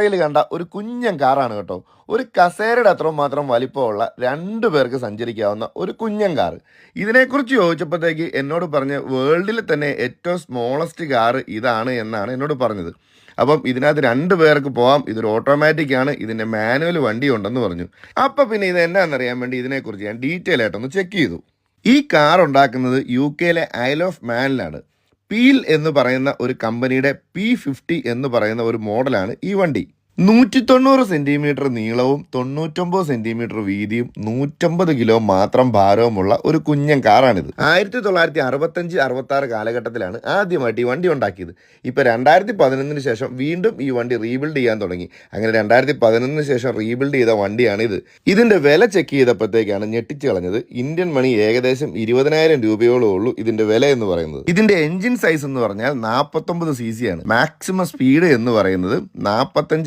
യിൽ കണ്ട ഒരു കുഞ്ഞൻ കാറാണ് കേട്ടോ. ഒരു കസേരയുടെ അത്ര മാത്രം വലിപ്പമുള്ള 2 പേർക്ക് സഞ്ചരിക്കാവുന്ന ഒരു കുഞ്ഞൻ കാർ. ഇതിനെക്കുറിച്ച് ചോദിച്ചപ്പോഴത്തേക്ക് എന്നോട് പറഞ്ഞ് വേൾഡിലെ തന്നെ ഏറ്റവും സ്മോളസ്റ്റ് കാർ ഇതാണ് എന്നാണ് എന്നോട് പറഞ്ഞത്. അപ്പം ഇതിനകത്ത് 2 പേർക്ക് പോകാം, ഇതൊരു ഓട്ടോമാറ്റിക് ആണ്, ഇതിൻ്റെ മാനുവൽ വണ്ടി ഉണ്ടെന്ന് പറഞ്ഞു. അപ്പം പിന്നെ ഇത് എന്നാണെന്നറിയാൻ വേണ്ടി ഇതിനെക്കുറിച്ച് ഞാൻ ഡീറ്റെയിൽ ആയിട്ടൊന്ന് ചെക്ക് ചെയ്തു. ഈ കാർ ഉണ്ടാക്കുന്നത് UK ഐൽ ഓഫ് മാനിലാണ്. പീൽ എന്ന് പറയുന്ന ഒരു കമ്പനിയുടെ P50 എന്ന് പറയുന്ന ഒരു മോഡലാണ് ഈ വണ്ടി. 190 സെന്റിമീറ്റർ നീളവും 99 സെന്റിമീറ്റർ വീതിയും 150 കിലോ മാത്രം ഭാരവുമുള്ള ഒരു കുഞ്ഞൻ കാറാണിത്. 1965-66 കാലഘട്ടത്തിലാണ് ആദ്യമായിട്ട് ഈ വണ്ടി ഉണ്ടാക്കിയത്. ഇപ്പൊ 2011 ശേഷം വീണ്ടും ഈ വണ്ടി റീബിൽഡ് ചെയ്യാൻ തുടങ്ങി. അങ്ങനെ 2011 ശേഷം റീബിൽഡ് ചെയ്ത വണ്ടിയാണിത്. ഇതിന്റെ വില ചെക്ക് ചെയ്തപ്പോഴത്തേക്കാണ് ഞെട്ടിച്ചു കളഞ്ഞത്. ഇന്ത്യൻ മണി ഏകദേശം 20,000 രൂപയോളം ഉള്ളൂ ഇതിന്റെ വില എന്ന് പറയുന്നത്. ഇതിന്റെ എഞ്ചിൻ സൈസ് എന്ന് പറഞ്ഞാൽ 49 cc ആണ്. മാക്സിമം സ്പീഡ് എന്ന് പറയുന്നത് 45